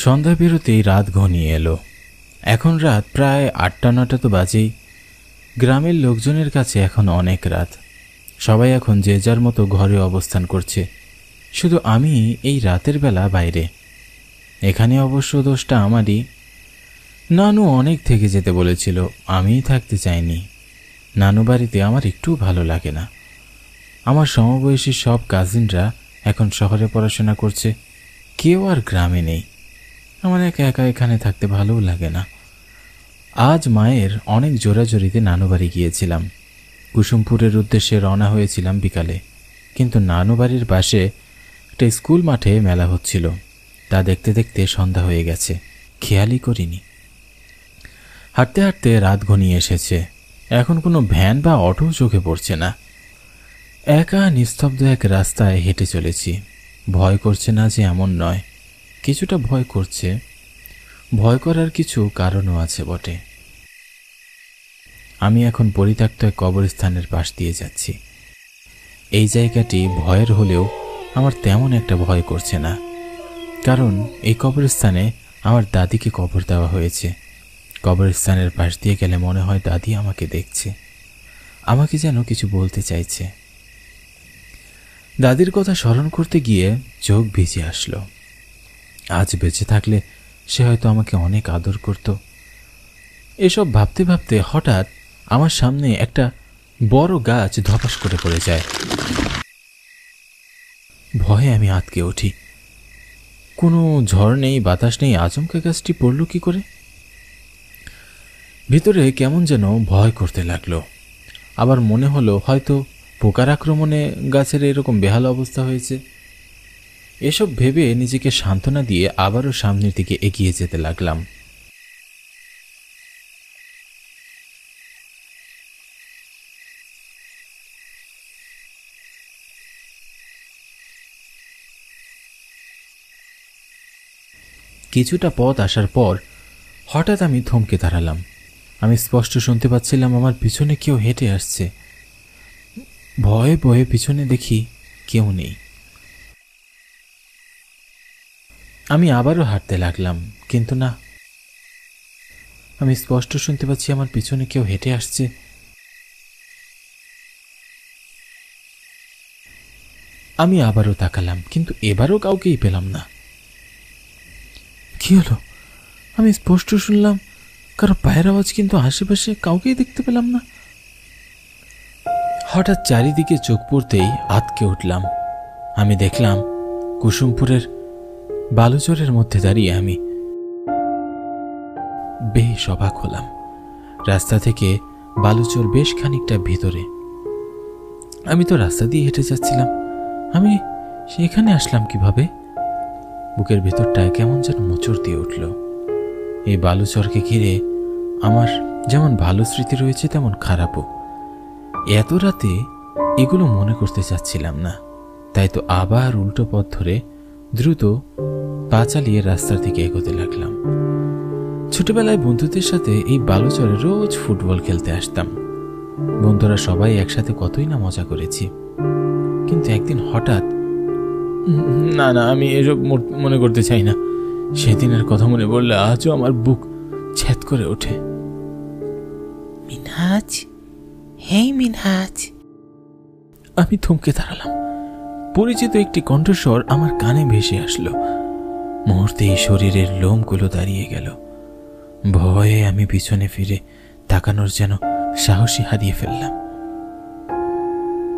সন্ধ্যা বেরোতেই রাত ঘনিয়ে এলো। এখন রাত প্রায় ৮টা-৯টা তো বাজেই। গ্রামের লোকজনের কাছে এখন অনেক রাত। সবাই এখন যে যার মতো ঘরে অবস্থান করছে, শুধু আমি এই রাতের বেলা বাইরে। এখানে অবশ্য দোষটা আমারই। নানু অনেক থেকে যেতে বলেছিল, আমিই থাকতে চাইনি। নানু বাড়িতে আমার একটু ভালো লাগে না। আমার সমবয়সী সব কাজিনরা এখন শহরে পড়াশোনা করছে, কেউ আর গ্রামে নেই। আমার একা একা এখানে থাকতে ভালোও লাগে না। আজ মায়ের অনেক জোরাজোরিতে নানু বাড়ি গিয়েছিলাম। কুসুমপুরের উদ্দেশ্যে রওনা হয়েছিলাম বিকালে, কিন্তু নানু বাড়ির পাশে একটা স্কুল মাঠে মেলা হচ্ছিল। তা দেখতে দেখতে সন্ধ্যা হয়ে গেছে, খেয়ালই করিনি। হাঁটতে হাঁটতে রাত ঘনিয়ে এসেছে। এখন কোনো ভ্যান বা অটো চোখে পড়ছে না। একা নিস্তব্ধ এক রাস্তায় হেঁটে চলেছি। ভয় করছে না যে এমন নয়, কিছুটা ভয় করছে। ভয় করার কিছু কারণও আছে বটে। আমি এখন পরিত্যক্ত এক কবরস্থানের পাশ দিয়ে যাচ্ছি। এই জায়গাটি ভয়ের হলেও আমার তেমন একটা ভয় করছে না, কারণ এই কবরস্থানে আমার দাদিকে কবর দেওয়া হয়েছে। কবরস্থানের পাশ দিয়ে গেলে মনে হয় দাদি আমাকে দেখছে, আমাকে যেন কিছু বলতে চাইছে। দাদির কথা স্মরণ করতে গিয়ে চোখ ভিজে আসলো। আজ বেঁচে থাকলে সে হয়তো আমাকে অনেক আদর করত। এসব ভাবতে ভাবতে হঠাৎ আমার সামনে একটা বড় গাছ ধপাস করে পড়ে যায়। ভয়ে আমি আঁতকে উঠি। কোনো ঝড় নেই, বাতাস নেই, আচমকা গাছটি পড়ল কি করে? ভিতরে কেমন যেন ভয় করতে লাগলো। আবার মনে হলো হয়তো পোকার আক্রমণে গাছের এরকম বেহাল অবস্থা হয়েছে। এসব ভেবে নিজেকে সান্ত্বনা দিয়ে আবারও সামনের দিকে এগিয়ে যেতে লাগলাম। কিছুটা পথ আসার পর হঠাৎ আমি থমকে দাঁড়ালাম। আমি স্পষ্ট শুনতে পাচ্ছিলাম আমার পিছনে কেউ হেঁটে আসছে। ভয়ে ভয়ে পিছনে দেখি কেউ নেই। আমি আবারও হাঁটতে লাগলাম, কিন্তু না, আমি স্পষ্ট শুনতে পাচ্ছি আমার পিছনে কেউ হেঁটে আসছে। আমি আবারও তাকালাম, কিন্তু এবারও কাউকেই পেলাম না। কি হলো? আমি স্পষ্ট শুনলাম কারো পায়ের আওয়াজ, কিন্তু আশেপাশে কাউকেই দেখতে পেলাম না। হঠাৎ চারিদিকে চোখ পড়তেই আঁতকে উঠলাম। আমি দেখলাম কুসুমপুরের বালুচরের মধ্যে দাঁড়িয়ে আমি। বেশ অবাক হলাম। রাস্তা থেকে বালুচর বেশ খানিকটা ভিতরে। আমি তো রাস্তা দিয়ে হেঁটে যাচ্ছিলাম, আমি সেখানে আসলাম কিভাবে? বুকের ভেতরটায় কেমন যেন মোচড় দিয়ে উঠল। এই বালুচরকে ঘিরে আমার যেমন ভালো স্মৃতি রয়েছে, তেমন খারাপও। এত রাতে এগুলো মনে করতে চাচ্ছিলাম না, তাই তো আবার উল্টো পথ ধরে দ্রুত পা চালিয়ে রাস্তার দিকে এগোতে লাগলাম। ছোটবেলায় বন্ধুদের সাথে এই বালুচরে রোজ ফুটবল খেলতে আসতাম। বন্ধুরা সবাই একসাথে কতই না মজা করেছি, কিন্তু একদিন হঠাৎ, না না, আমি এসব মনে করতে চাই না। সেদিনের কথা মনে পড়লে আজও আমার বুক ছ্যাদ করে ওঠে। মিনহাজ, হেই মিনহাজ। আমি থমকে দাঁড়ালাম। পরিচিত একটি কণ্ঠস্বর আমার কানে ভেসে আসলো। মুহূর্তেই শরীরের লোমগুলো দাঁড়িয়ে গেল। ভয়ে আমি পিছনে ফিরে তাকানোর যেন সাহসী হারিয়ে ফেললাম।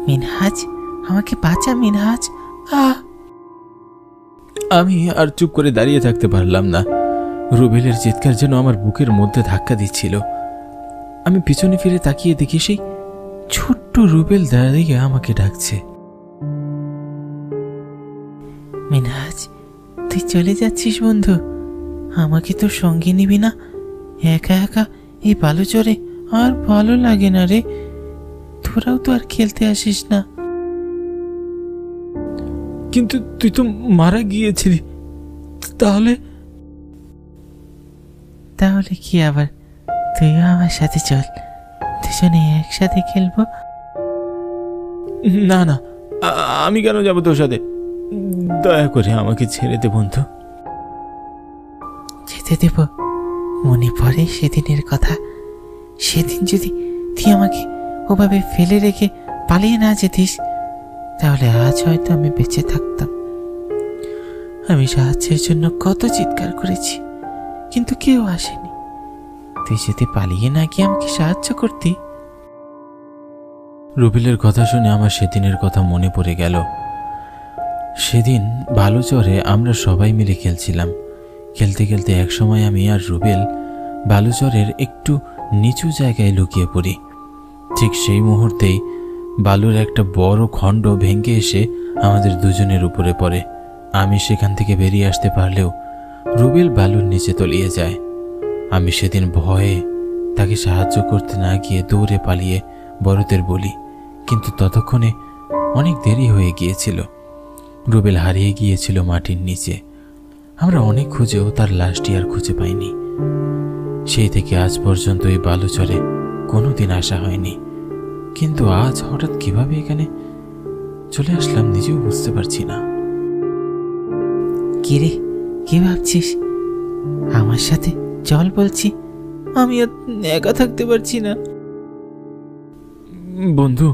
মিনহাজ, আমাকে বাঁচা মিনহাজ। আমি আর চুপ করে দাঁড়িয়ে থাকতে পারলাম না। রুবেলের চিৎকার যেন আমার বুকের মধ্যে ধাক্কা দিচ্ছিল। আমি পিছনে ফিরে তাকিয়ে দেখি সেই ছোট্ট রুবেল দাঁড়িয়ে আমাকে ডাকছে। মিনহাজ, তুই চলে যাচ্ছিস বন্ধু? আমাকে তো সঙ্গে নিবি না? একা একা এই বালুচরে আর ভালো লাগে না রে। তোরাও তো আর খেলতে আসিস না। কিন্তু তুই তো মারা গিয়েছিলি। তাহলে তাহলে কি আবার? তুইও আমার সাথে চল, দুজনে একসাথে খেলবো। না না, আমি কেন যাবো তোর সাথে? দয়া করে আমাকে ছেড়ে দে বন্ধু। যেতে দেব? মনে পড়ে সেদিনের কথা। সেদিন যদি তুই আমাকে ওভাবে ফেলে রেখে পালিয়ে না যেতিস, তাহলে আজ হয়তো আমি বেঁচে থাকতাম। আমি সাহায্যের জন্য কত চিৎকার করেছি, কিন্তু কেউ আসেনি। তুই যদি পালিয়ে না গিয়ে আমাকে সাহায্য করতি। রুবেলের কথা শুনে আমার সেদিনের কথা মনে পড়ে গেল। সেদিন বালুচরে আমরা সবাই মিলে খেলছিলাম। খেলতে খেলতে একসময় আমি আর রুবেল বালুচরের একটু নিচু জায়গায় লুকিয়ে পড়ি। ঠিক সেই মুহূর্তেই বালুর একটা বড় খণ্ড ভেঙে এসে আমাদের দুজনের উপরে পড়ে। আমি সেখান থেকে বেরিয়ে আসতে পারলেও রুবেল বালুর নিচে তলিয়ে যায়। আমি সেদিন ভয়ে তাকে সাহায্য করতে না গিয়ে দৌড়ে পালিয়ে বড়দের বলি, কিন্তু ততক্ষণে অনেক দেরি হয়ে গিয়েছিল। রুবেল হারিয়ে গিয়েছিল মাটির নিচে। আমরা অনেক খুঁজেও তার লাশটি আর খুঁজে পাইনি। সেই থেকে আজ পর্যন্ত এই বালুচরে কোনোদিন আসা হয়নি। কিন্তু আজ হঠাৎ কিভাবে এখানে চলে আসলাম নিজেও বুঝতে পারছি না। কি রে, কি ভাবছিস? আমার সাথে চল বলছি, আমি আর একা থাকতে পারছি না। বন্ধু,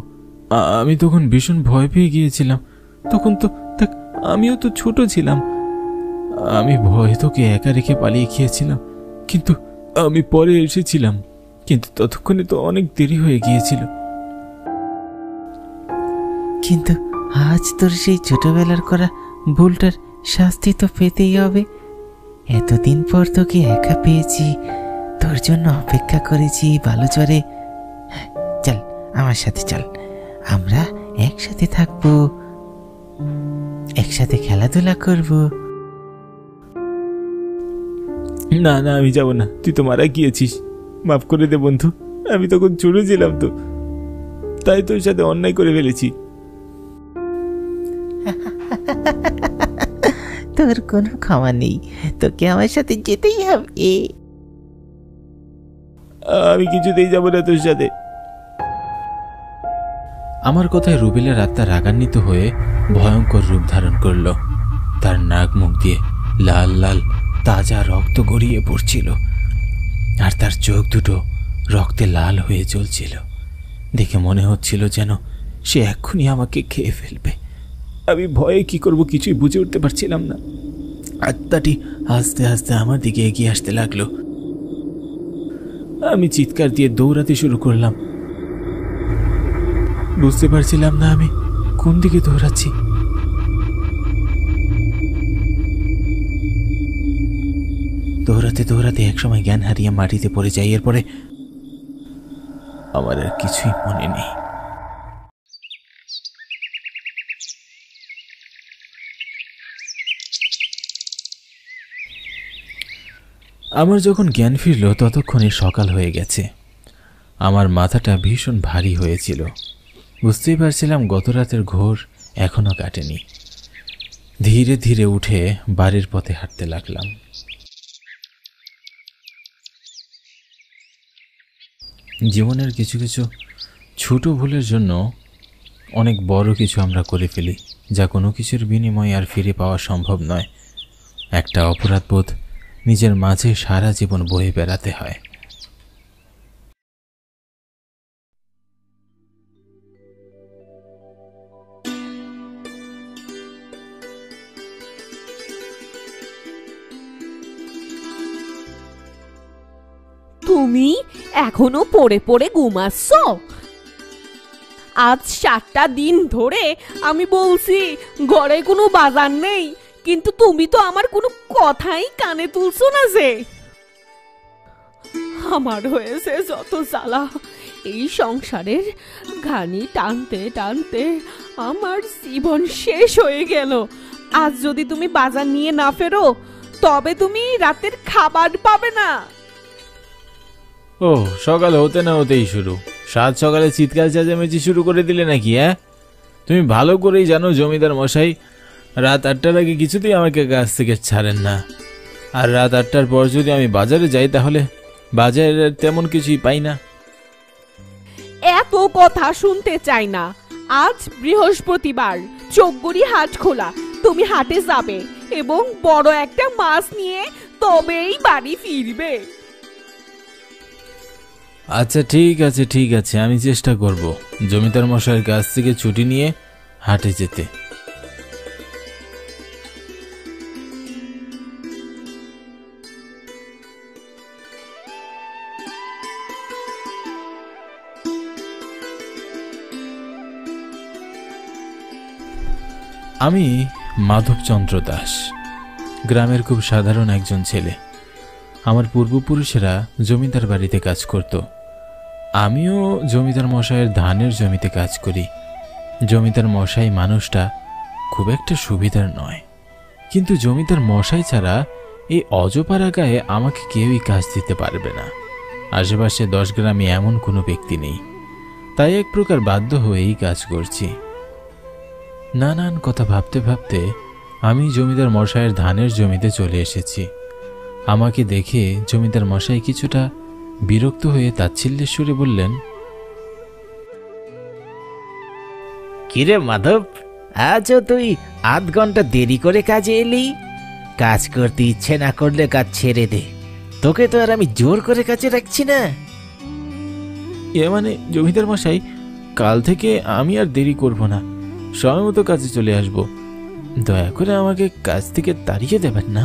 আমি তখন ভীষণ ভয় পেয়ে গিয়েছিলাম। তখন তো দেখ, আমিও তো ছোট ছিলাম। আমি ভয়ে তোকে একা রেখে পালিয়ে গিয়েছিলাম, কিন্তু আমি পরে এসেছিলাম। কিন্তু ততক্ষণে তো অনেক দেরি হয়ে গিয়েছিল। কিন্তু আজ তোর সেই ছোটবেলার করা ভুলটার শাস্তি তো পেতেই হবে। এতদিন পর তোকে একা পেয়েছি, তোর জন্য অপেক্ষা করেছি বালুচরে। চল আমার সাথে চল, আমরা একসাথে থাকবো, একসাথে খেলাধুলা করব। না না, আমি যাব না। তুই তো মারা গিয়েছিস, মাফ করে দে বন্ধু। আমি তখন ছোট ছিলাম, তো তাই তোর সাথে অন্যায় করে ফেলেছি। তোর কোনো ক্ষমা নেই, তোকে আমার সাথে যেতেই হবে। আমি কিছুতেই যাব না তোর সাথে। আমার কথায় রুবেলের আত্মা রাগান্বিত হয়ে ভয়ঙ্কর রূপ ধারণ করল। তার নাক মুখ দিয়ে লাল লাল তাজা রক্ত গড়িয়ে পড়ছিল, আর তার চোখ দুটো রক্তে লাল হয়ে জ্বলছিল। দেখে মনে হচ্ছিল যেন সে এক্ষুনি আমাকে খেয়ে ফেলবে। আমি ভয়ে কি করব কিছুই বুঝে উঠতে পারছিলাম না। আত্মাটি আস্তে আস্তে আমার দিকে এগিয়ে আসতে লাগলো। আমি চিৎকার দিয়ে দৌড়াতে শুরু করলাম। বুঝতে পারছিলাম না আমি কোন দিকে দৌড়াচ্ছি। দৌড়াতে দৌড়াতে একসময় জ্ঞান হারিয়ে মাটিতে পড়ে যাই। এরপরে আমার আর কিছুই মনে নেই। আমার যখন জ্ঞান ফিরল ততক্ষণে সকাল হয়ে গেছে। আমার মাথাটা ভীষণ ভারী হয়েছিল। বুঝতেই পারছিলাম গত রাতের ঘোর এখনো কাটেনি। ধীরে ধীরে উঠে বাড়ির পথে হাঁটতে লাগলাম। জীবনের কিছু কিছু ছোট ভুলের জন্য অনেক বড় কিছু আমরা করে ফেলি, যা কোনো কিছুর বিনিময়ে আর ফিরে পাওয়া সম্ভব নয়। একটা অপরাধবোধ নিজের মাঝে সারা জীবন বয়ে বেড়াতে হয়। তুমি এখনো পড়ে পড়ে ঘুমাচ্ছ? আজ 7টা দিন ধরে আমি বলছি ঘরে কোনো বাজার নেই, কিন্তু তুমি তো আমার কোনো কথাই কানে তুলছো না। যে আমার হয়েছে যত জ্বালা, এই সংসারের ঘানি টানতে টানতে আমার জীবন শেষ হয়ে গেল। আজ যদি তুমি বাজার নিয়ে না ফেরো, তবে তুমি রাতের খাবার পাবে না। ও, সকাল হতে না হতেই শুরু। সাত সকালে চিৎকার চেঁচামেচি শুরু করে দিলে নাকি? তুমি ভালো করেই জানো জমিদার মশাই রাত 8টার আগে কিছুতেই আমাকে কাছ থেকে ছাড়েন না। আর রাত 8টার পর যদি আমি বাজারে যাই তাহলে বাজারে তেমন কিছুই পাই না। এত কথা শুনতে চাই না। আজ বৃহস্পতিবার, চোখগুড়ি হাট খোলা। তুমি হাটে যাবে এবং বড় একটা মাছ নিয়ে তবেই বাড়ি ফিরবে। আচ্ছা ঠিক আছে, আমি চেষ্টা করব জমিদার মশাইয়ের কাছ থেকে ছুটি নিয়ে হাটে যেতে। আমি মাধবচন্দ্র দাস, গ্রামের খুব সাধারণ একজন ছেলে। আমার পূর্বপুরুষেরা জমিদার বাড়িতে কাজ করত। আমিও জমিদার মশাইয়ের ধানের জমিতে কাজ করি। জমিদার মশাই মানুষটা খুব একটা সুবিধার নয়, কিন্তু জমিদার মশাই ছাড়া এই অজপাড়া গায়ে আমাকে কেউই কাজ দিতে পারবে না। আশেপাশে 10 গ্রামে এমন কোনো ব্যক্তি নেই, তাই এক প্রকার বাধ্য হয়েই কাজ করছি। নানান কথা ভাবতে ভাবতে আমি জমিদার মশাইয়ের ধানের জমিতে চলে এসেছি। আমাকে দেখে জমিদার মশাই কিছুটা বিরক্ত হয়ে তাচ্ছিল্যের সুরে বললেন, কিরে মাধব, আজও তুই আধ ঘন্টা দেরি করে কাজে এলি? কাজ করতে ইচ্ছে না করলে কাজ ছেড়ে দে, তোকে তো আর আমি জোর করে কাজে রাখছি না। এ মানে জমিদার মশাই, কাল থেকে আমি আর দেরি করব না, সময় মতো কাজে চলে আসব। দয়া করে আমাকে কাজ থেকে তাড়িয়ে দেবেন না।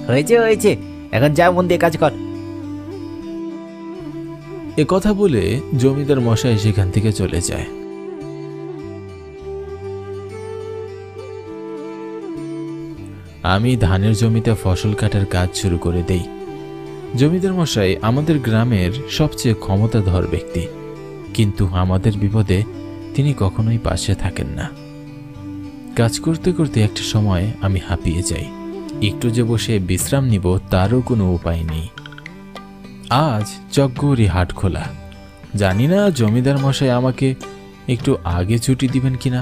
হয়েছে, এখন যা, মন দিয়ে কাজ কর। এ কথা বলে জমিদার মশাই সেখান থেকে চলে যায়। আমি ধানের জমিতে ফসল কাটার কাজ শুরু করে দেই। জমিদার মশাই আমাদের গ্রামের সবচেয়ে ক্ষমতাধর ব্যক্তি, কিন্তু আমাদের বিপদে তিনি কখনোই পাশে থাকেন না। কাজ করতে করতে একটা সময় আমি হাঁপিয়ে যাই। একটু যে বসে বিশ্রাম নিব তারও কোনো উপায় নেই। আজ চকগৌরী হাট খোলা। জানি না জমিদার মশাই আমাকে একটু আগে ছুটি দিবেন কিনা।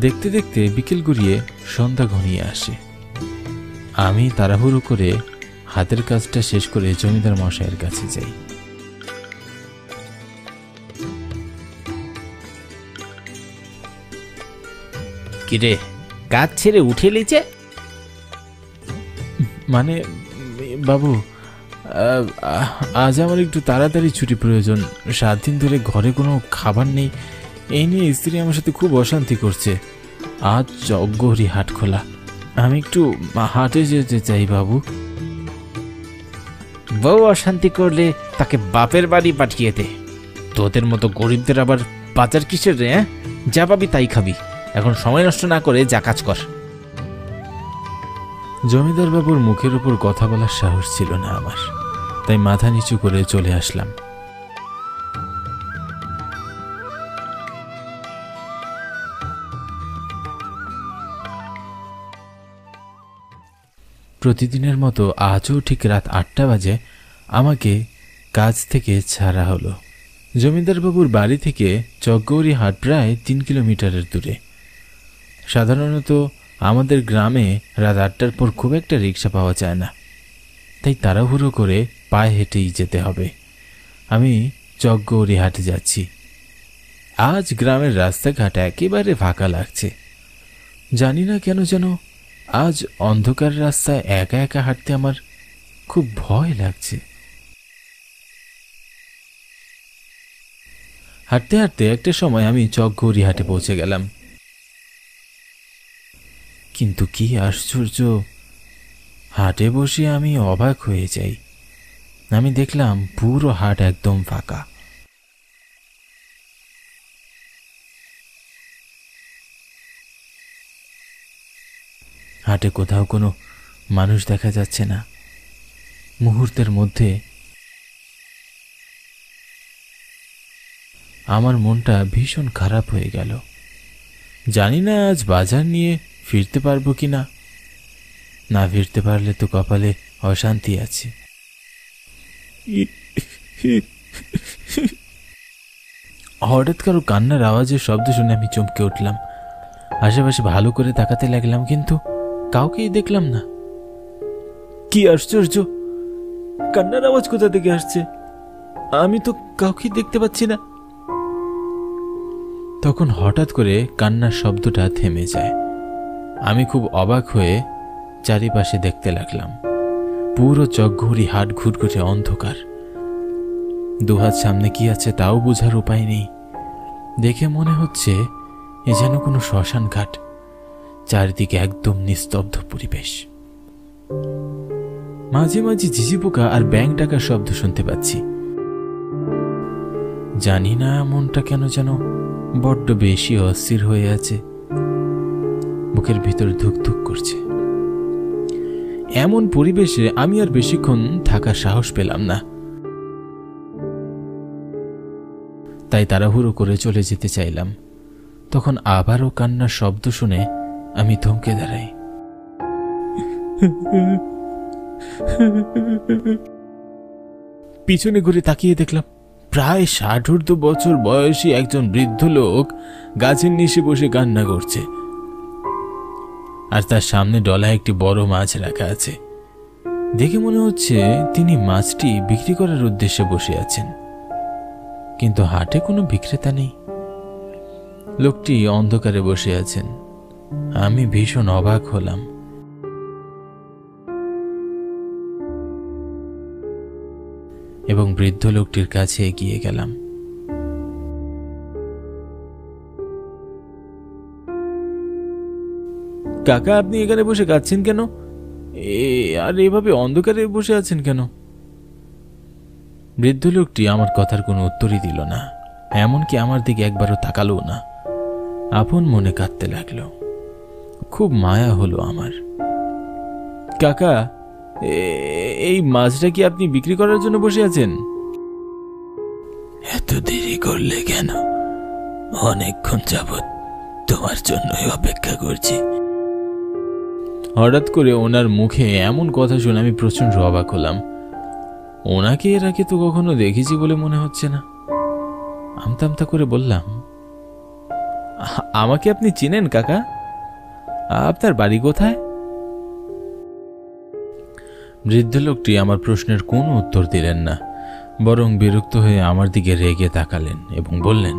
দেখতে দেখতে বিকেল গড়িয়ে সন্ধ্যা ঘনিয়ে আসে। আমি তাড়াহুড়ো করে হাতের কাজটা শেষ করে জমিদার মশাইয়ের কাছে যাই। কিরে, কাজ ছেড়ে উঠে লিচে? মানে বাবু, আজ আমার একটু তাড়াতাড়ি ছুটি প্রয়োজন। 7 দিন ধরে ঘরে কোনো খাবার নেই, এই নিয়ে স্ত্রী আমার সাথে খুব অশান্তি করছে। আজ চকগৌরী হাট খোলা, আমি একটু হাটে যেতে চাই বাবু। বউ অশান্তি করলে তাকে বাপের বাড়ি পাঠিয়ে দে। তোদের মতো গরিবদের আবার বাজার কিসের রে? যা পাবি তাই খাবি। এখন সময় নষ্ট না করে যা কাজ কর। জমিদার বাবুর মুখের উপর কথা বলার সাহস ছিল না আমার, তাই মাথা নিচু করে চলে আসলাম। প্রতিদিনের মতো আজও ঠিক রাত 8টা বাজে আমাকে কাজ থেকে ছাড়া হলো। জমিদার বাবুর বাড়ি থেকে চকগৌরী হাট প্রায় 3 কিলোমিটারের দূরে। সাধারণত আমাদের গ্রামে রাত 8টার পর খুব একটা রিক্সা পাওয়া যায় না, তাই তাড়াহুড়ো করে পায়ে হেঁটেই যেতে হবে। আমি চকগৌরী হাটে যাচ্ছি। আজ গ্রামের রাস্তাঘাট একেবারে ফাঁকা লাগছে। জানি না কেন যেন আজ অন্ধকার রাস্তায় একা একা হাঁটতে আমার খুব ভয় লাগছে। হাঁটতে হাঁটতে একটা সময় আমি চকগৌরী হাটে পৌঁছে গেলাম। কিন্তু কি আশ্চর্য, হাটে বসে আমি অবাক হয়ে যাই। আমি দেখলাম পুরো হাট একদম ফাঁকা। হাটে কোথাও কোনো মানুষ দেখা যাচ্ছে না। মুহূর্তের মধ্যে আমার মনটা ভীষণ খারাপ হয়ে গেল। জানি না আজ বাজার নিয়ে ফিরতে পারবো কিনা। না ফিরতে পারলে তো কপালে অশান্তি আছে। হঠাৎ কারো কান্নার আওয়াজের শব্দ শুনে আমি চমকে উঠলাম। আশেপাশে ভালো করে তাকাতে লাগলাম, কিন্তু কাউকেই দেখলাম না। কি আশ্চর্য, কান্নার আওয়াজ কোথা থেকে আসছে? আমি তো কাউকে দেখতে পাচ্ছি না। তখন হঠাৎ করে কান্নার শব্দটা থেমে যায়। আমি খুব অবাক হয়ে চারিপাশে দেখতে লাগলাম। পুরো চকঘড়ি হাট ঘুটঘুটে অন্ধকার। দুহাত সামনে কি আছে তাও বোঝার উপায় নেই। দেখে মনে হচ্ছে এ যেন কোনো শ্মশান ঘাট। চারিদিকে একদম নিস্তব্ধ পরিবেশ। মাঝে মাঝে ঝিঝি পোকা আর ব্যাঙ ডাকার শব্দ শুনতে পাচ্ছি। জানি না মনটা কেন যেন বড্ড বেশি অস্থির হয়ে আছে। বুকের ভিতর ধুকধুক করছে। এমন পরিবেশে আমি আর বেশিক্ষণ থাকার সাহস পেলাম না। তাই তাড়াহুড়ো করে চলে যেতে চাইলাম। তখন আবারও কান্নার শব্দ শুনে আমি থমকে দাঁড়াই। পিছনে ঘুরে তাকিয়ে দেখলাম প্রায় 60 বছর বয়সী একজন বৃদ্ধ লোক গাছের নিচে বসে কান্না করছে, আর তার সামনে ডলায় একটি বড় মাছ রাখা আছে। দেখে মনে হচ্ছে তিনি মাছটি বিক্রি করার উদ্দেশ্যে বসে আছেন, কিন্তু হাটে কোনো বিক্রেতা নেই। লোকটি অন্ধকারে বসে আছেন। আমি ভীষণ অবাক হলাম। এবং বৃদ্ধ লোকটির কাছে এগিয়ে গেলাম। কাকা, আপনি এখানে বসে কাঁদছেন কেন? আর এভাবে অন্ধকারে বসে আছেন কেন? বৃদ্ধ লোকটি আমার কথার কোনো উত্তরই দিল না, এমনকি আমার দিকে একবারও তাকালো না। আপন মনে কাঁদতে লাগলো। খুব মায়া হলো আমার। কাকা, এই মাছটা কি আপনি বিক্রি করার জন্য বসে আছেন? এত দেরি করলে কেন? অনেকক্ষণ যাবৎ তোমার জন্যই অপেক্ষা করছি। হঠাৎ করে ওনার মুখে এমন কথা শুনে আমি প্রচন্ড অবাক হলাম। ওনাকে এর আগে তো কখনো দেখেছি বলে মনে হচ্ছে না। আমতা আমতা করে বললাম, আমাকে আপনি চিনেন কাকা? আপনার বাড়ি কোথায়? বৃদ্ধ লোকটি আমার প্রশ্নের কোনো উত্তর দিলেন না, বরং বিরক্ত হয়ে আমার দিকে রেগে তাকালেন এবং বললেন,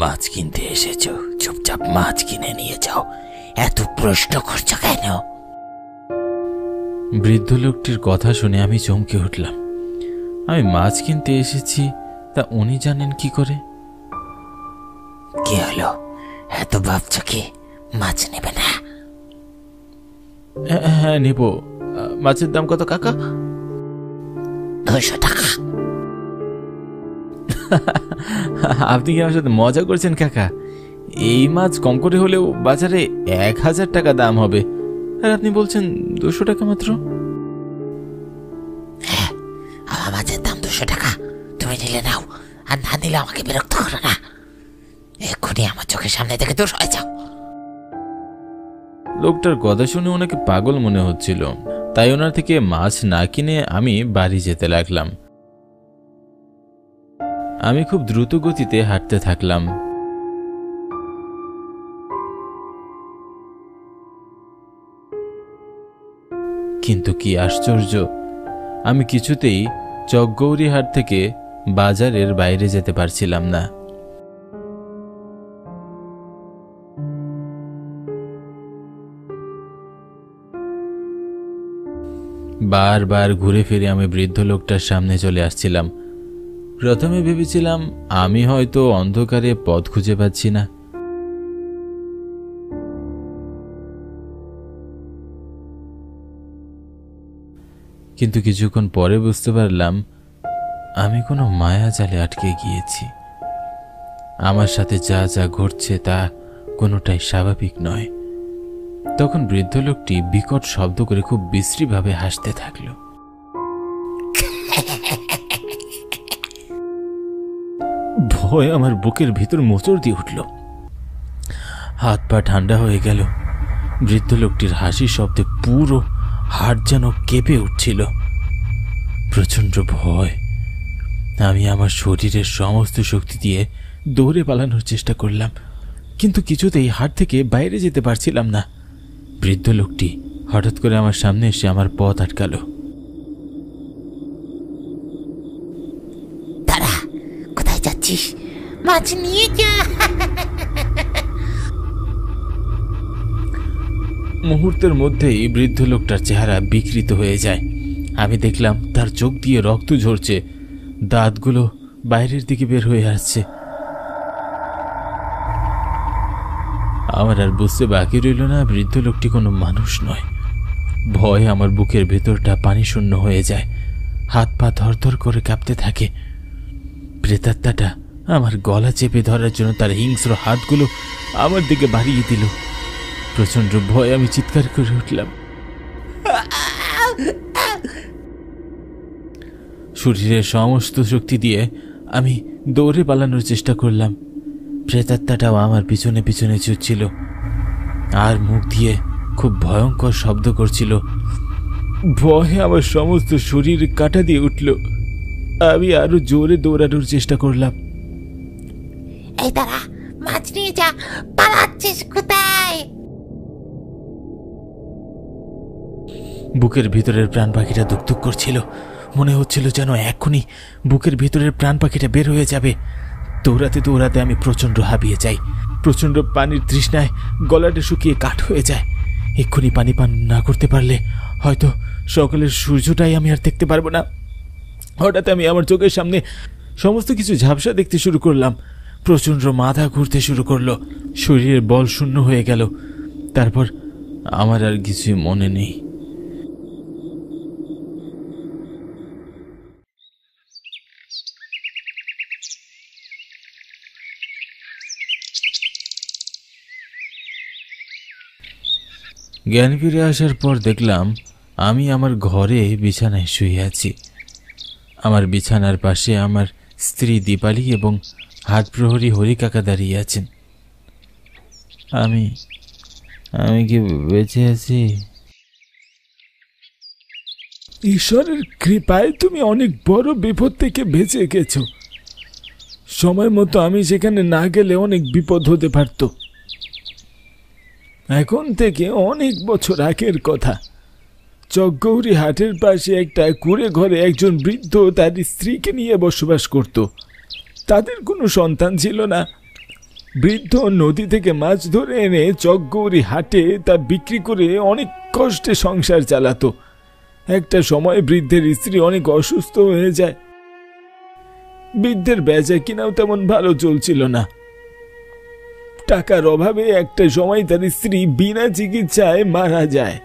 মাছ কিনতে এসেছো, চুপচাপ মাছ কিনে নিয়ে যাও, এত প্রশ্ন করছো কেন? বৃদ্ধ লোকটির কথা শুনে আমি চমকে উঠলাম। আমি মাছ কিনতে এসেছি তা উনি জানেন কি করে? কি হলো, এত ভাবছো কি মাছ নেবে না? হ্যাঁ নেব। মাছের দাম কত কাকা? 200 টাকা। আপনি কি আমার সাথে মজা করছেন কাকা? এই মাছ কম করে হলেও বাজারে 1000 টাকা দাম হবে, আর আপনি বলছেন 200 টাকা মাত্র? হ্যাঁ, আমার মাছের দাম 200 টাকা। তুমি নিলে নাও, আর না নিলে আমাকে বিরক্ত করো না। এক্ষুনি আমার চোখের সামনে থেকে দূর হয়ে যাও। লোকটার কথা শুনে ওনাকে পাগল মনে হচ্ছিল, তাই ওনার থেকে মাছ না কিনে আমি বাড়ি যেতে লাগলাম। আমি খুব দ্রুত গতিতে হাঁটতে থাকলাম। কিন্তু কি আশ্চর্য, আমি কিছুতেই চকগৌরী হাট থেকে বাজারের বাইরে যেতে পারছিলাম না। বারবার ঘুরে ফিরে আমি বৃদ্ধ লোকটার সামনে চলে আসছিলাম। প্রথমে ভেবেছিলাম আমি হয়তো অন্ধকারে পথ খুঁজে পাচ্ছি না, কিন্তু কিছুক্ষণ পরে বুঝতে পারলাম আমি কোনো মায়া জালে আটকে গিয়েছি। আমার সাথে যা যা ঘটছে তা কোনোটাই স্বাভাবিক নয়। তখন বৃদ্ধ লোকটি বিকট শব্দ করে খুব বিশ্রীভাবে হাসতে থাকল। ভয় আমার বুকের ভিতর মোচড় দিয়ে উঠল, হাত পা ঠান্ডা হয়ে গেল। বৃদ্ধ লোকটির হাসির শব্দে পুরো হাট যেন কেঁপে উঠছিল। প্রচন্ড ভয়। আমি আমার শরীরের সমস্ত শক্তি দিয়ে দৌড়ে পালানোর চেষ্টা করলাম, কিন্তু কিছুতেই হাট থেকে বাইরে যেতে পারছিলাম না। বৃদ্ধ লোকটি হঠাৎ করে আমার সামনে এসে আমার পথ আটকালো। দাঁড়া, কোথায় যাচ্ছিস? মাছ নিয়ে যা। মুহূর্তের মধ্যেই বৃদ্ধ লোকটার চেহারা বিকৃত হয়ে যায়। আমি দেখলাম তার চোখ দিয়ে রক্ত ঝরছে, দাঁতগুলো বাইরের দিকে বের হয়ে আসছে। আমার আর বুঝতে বাকি রইল না বৃদ্ধ লোকটি কোনো মানুষ নয়। ভয়ে আমার বুকের ভেতরটা পানি শূন্য হয়ে যায়, হাত পা ধরধর করে কাঁপতে থাকে। প্রেতাত্মাটা আমার গলা চেপে ধরার জন্য তার হিংস্র হাতগুলো আমার দিকে বাড়িয়ে দিল। প্রচন্ড ভয়ে আমি চিৎকার করে উঠলাম। শরীরের সমস্ত শক্তি দিয়ে আমি দৌড়ে পালানোর চেষ্টা করলাম। প্রেতাত্মাটাও আমার পিছনে পিছনে ছুটছিল আর মুখ দিয়ে খুব ভয়ঙ্কর শব্দ করছিল। ভয়ে আমার সমস্ত শরীর কাটা দিয়ে উঠল। আমি আরো জোরে দৌড়ানোর চেষ্টা করলাম। এই দাঁড়া, মাছ নিয়ে যা, পালাচ্ছিস কোথায়? বুকের ভিতরের প্রাণ পাখিটা দুকদুক করছিল। মনে হচ্ছিল যেন এক্ষুনি বুকের ভিতরের প্রাণ পাখিটা বের হয়ে যাবে। দৌড়াতে দৌড়াতে আমি প্রচণ্ড হাঁপিয়ে যাই। প্রচণ্ড পানির তৃষ্ণায় গলাটা শুকিয়ে কাঠ হয়ে যায়। এক্ষুনি পানি পান না করতে পারলে হয়তো সকালের সূর্যটাই আমি আর দেখতে পারবো না। হঠাৎ আমি আমার চোখের সামনে সমস্ত কিছু ঝাপসা দেখতে শুরু করলাম। প্রচণ্ড মাথা ঘুরতে শুরু করলো, শরীরের বল শূন্য হয়ে গেল। তারপর আমার আর কিছুই মনে নেই। জ্ঞান ফিরে আসার পর দেখলাম আমি আমার ঘরে বিছানায় শুয়ে আছি। আমার বিছানার পাশে আমার স্ত্রী দীপালি এবং হাট প্রহরী হরি কাকা দাঁড়িয়ে আছেন। আমি কি বেঁচে আছি? ঈশ্বরের কৃপায় তুমি অনেক বড় বিপদ থেকে বেঁচে গেছো। সময় মতো আমি সেখানে না গেলে অনেক বিপদ হতে পারত। এখন থেকে অনেক বছর আগের কথা, চকগৌরী হাটের পাশে একটা কুঁড়ে ঘরে একজন বৃদ্ধ তার স্ত্রীকে নিয়ে বসবাস করত। তাদের কোনো সন্তান ছিল না। বৃদ্ধ নদী থেকে মাছ ধরে এনে চকগৌরী হাটে তা বিক্রি করে অনেক কষ্টে সংসার চালাতো। একটা সময় বৃদ্ধের স্ত্রী অনেক অসুস্থ হয়ে যায়। বৃদ্ধের বেচা কিনাও তেমন ভালো চলছিল না। টাকার অভাবে একটা সময় তার স্ত্রী বিনা চিকিৎসায় মারা যায়।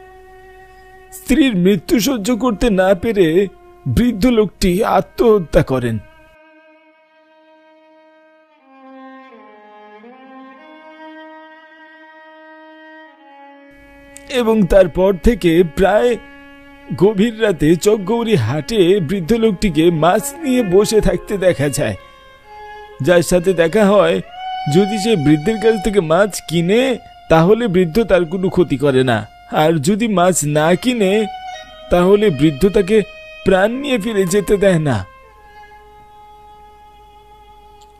স্ত্রীর মৃত্যু সহ্য করতে না পেরে বৃদ্ধ লোকটি আত্মহত্যা করেন। এবং তারপর থেকে প্রায় গভীর রাতে চকগৌরী হাটে বৃদ্ধ লোকটিকে মাছ নিয়ে বসে থাকতে দেখা যায়। যার সাথে দেখা হয়, যদি সে বৃদ্ধের কাছ থেকে মাছ কিনে তাহলে বৃদ্ধ তার কোনো ক্ষতি করে না, আর যদি মাছ না কিনে তাহলে বৃদ্ধ তাকে প্রাণ নিয়ে ফিরে যেতে দেয় না।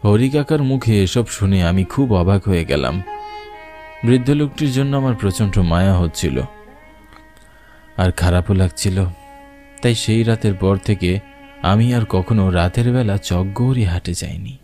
হরি কাকার মুখে এসব শুনে আমি খুব অবাক হয়ে গেলাম। বৃদ্ধ লোকটির জন্য আমার প্রচণ্ড মায়া হচ্ছিল আর খারাপও লাগছিল। তাই সেই রাতের পর থেকে আমি আর কখনো রাতের বেলা চকগৌরী হাটে যাইনি।